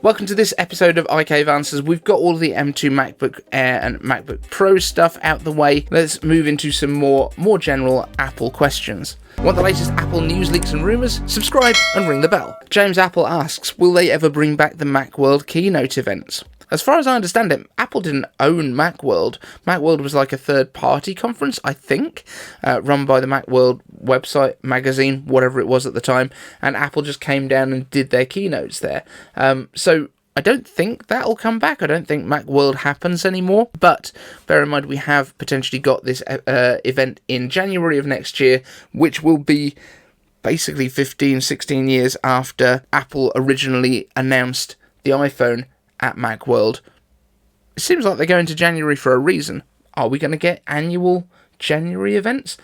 Welcome to this episode of iCave Answers. We've got all the M2 MacBook Air and MacBook Pro stuff out the way. Let's move into some more general Apple questions. Want the latest Apple news, leaks and rumours? Subscribe and ring the bell. James Apple asks, will they ever bring back the MacWorld keynote events? As far as I understand it, Apple didn't own MacWorld. MacWorld was like a third-party conference, I think, run by the MacWorld website, magazine, whatever it was at the time, and Apple just came down and did their keynotes there. So I don't think that'll come back. I don't think MacWorld happens anymore, but bear in mind we have potentially got this event in January of next year, which will be basically 15, 16 years after Apple originally announced the iPhone at Macworld. It seems like they're going to January for a reason. Are we going to get annual January events?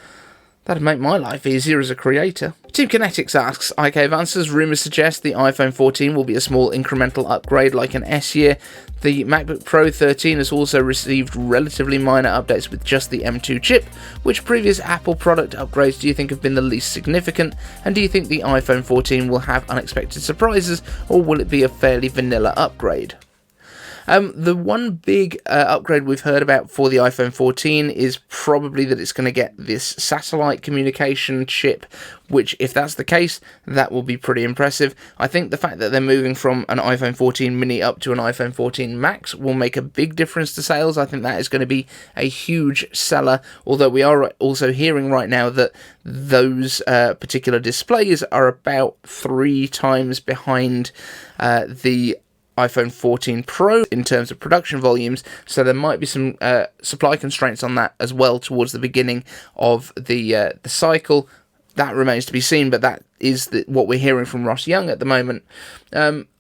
That'd make my life easier as a creator. Team Kinetix asks, iCave Answers, rumours suggest the iPhone 14 will be a small incremental upgrade like an S year. The MacBook Pro 13 has also received relatively minor updates with just the M2 chip. Which previous Apple product upgrades do you think have been the least significant? And do you think the iPhone 14 will have unexpected surprises, or will it be a fairly vanilla upgrade? The one big upgrade we've heard about for the iPhone 14 is probably that it's going to get this satellite communication chip, which, if that's the case, that will be pretty impressive. I think the fact that they're moving from an iPhone 14 mini up to an iPhone 14 Max will make a big difference to sales. I think that is going to be a huge seller, although we are also hearing right now that those particular displays are about 3 times behind the iPhone 14 Pro in terms of production volumes, so there might be some supply constraints on that as well towards the beginning of the cycle. That remains to be seen, but that is what we're hearing from Ross Young at the moment.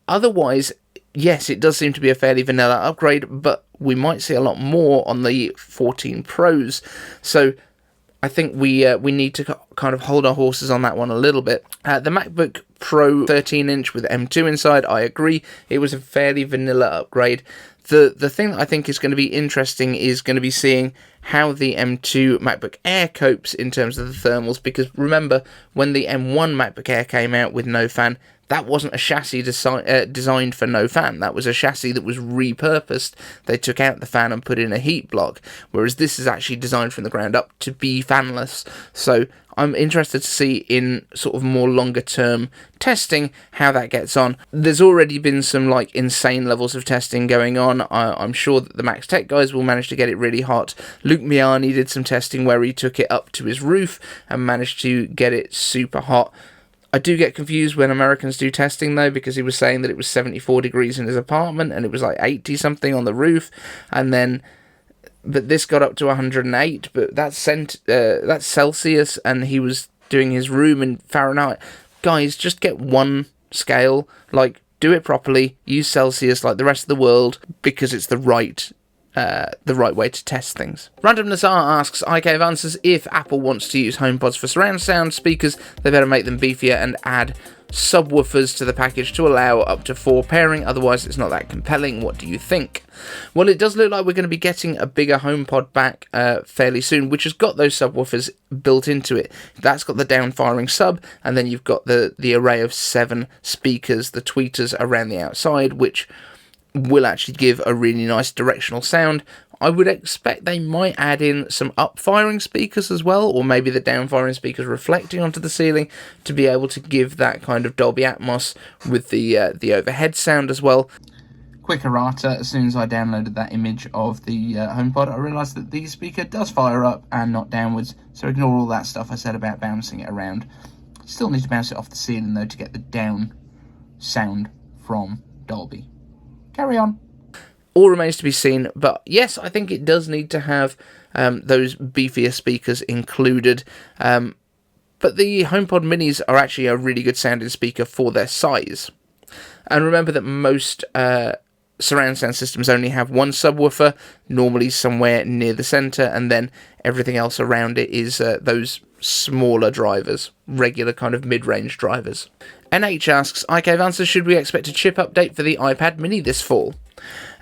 Otherwise, yes, it does seem to be a fairly vanilla upgrade, but we might see a lot more on the 14 Pros, so I think we need to kind of hold our horses on that one a little bit. The MacBook Pro 13-inch with M2 inside, I agree. It was a fairly vanilla upgrade. The thing that I think is going to be interesting is going to be seeing how the M2 MacBook Air copes in terms of the thermals, because remember, when the M1 MacBook Air came out with no fan, that wasn't a chassis designed for no fan. That was a chassis that was repurposed. They took out the fan and put in a heat block, whereas this is actually designed from the ground up to be fanless. So I'm interested to see in sort of more longer term testing how that gets on. There's already been some like insane levels of testing going on. I'm sure that the Max Tech guys will manage to get it really hot. Luke Miani did some testing where he took it up to his roof and managed to get it super hot. I do get confused when Americans do testing though, because he was saying that it was 74 degrees in his apartment and it was like 80 something on the roof, but this got up to 108, but that's Celsius, and he was doing his room in Fahrenheit. Guys, just get one scale, like do it properly, use Celsius like the rest of the world, because it's the right way to test things. Randomness asks, iCave Answers, if Apple wants to use HomePods for surround sound speakers, they better make them beefier and add subwoofers to the package to allow up to 4 pairing, otherwise it's not that compelling. What do you think? Well, it does look like we're going to be getting a bigger HomePod back fairly soon, which has got those subwoofers built into it. That's got the down-firing sub, and then you've got the array of 7 speakers, the tweeters around the outside, which will actually give a really nice directional sound. I would expect they might add in some up-firing speakers as well, or maybe the down-firing speakers reflecting onto the ceiling to be able to give that kind of Dolby Atmos with the overhead sound as well. Quick errata, as soon as I downloaded that image of the HomePod, I realised that the speaker does fire up and not downwards, so ignore all that stuff I said about bouncing it around. Still need to bounce it off the ceiling though to get the down sound from Dolby. Carry on. All remains to be seen, but yes, I think it does need to have those beefier speakers included. But the HomePod Minis are actually a really good sounding speaker for their size. And remember that most surround sound systems only have one subwoofer, normally somewhere near the centre, and then everything else around it is those smaller drivers, regular kind of mid-range drivers. NH asks, iCave Answers, should we expect a chip update for the iPad mini this fall?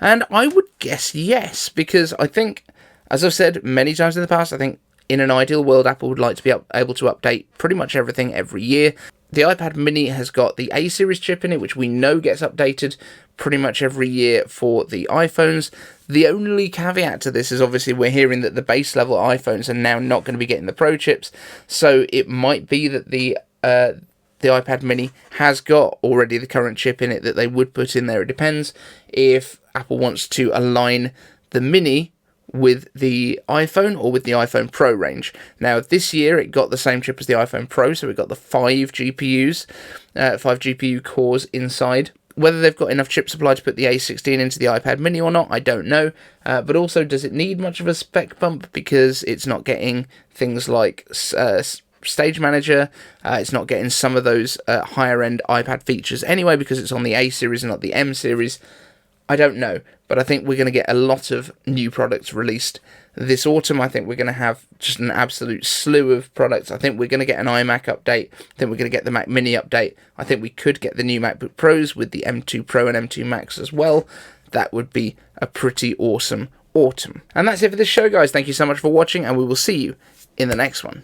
And I would guess yes, because I think, as I've said many times in the past, I think in an ideal world Apple would like to be able to update pretty much everything every year. The iPad mini has got the A series chip in it, which we know gets updated pretty much every year for the iPhones. The only caveat to this is obviously we're hearing that the base level iPhones are now not going to be getting the Pro chips, so it might be that the iPad mini has got already the current chip in it that they would put in there. It depends if Apple wants to align the mini with the iPhone or with the iPhone Pro range. Now this year it got the same chip as the iPhone Pro, so it got the 5 GPU cores inside. Whether they've got enough chip supply to put the A16 into the iPad mini or not, I don't know. But also, does it need much of a spec bump because it's not getting things like Stage Manager, it's not getting some of those higher end iPad features anyway because it's on the A series and not the M series. I don't know, but I think we're going to get a lot of new products released this autumn. I think we're going to have just an absolute slew of products. I think we're going to get an iMac update. I think we're going to get the Mac Mini update. I think we could get the new MacBook Pros with the M2 Pro and M2 Max as well. That would be a pretty awesome autumn. And that's it for this show, guys. Thank you so much for watching, and we will see you in the next one.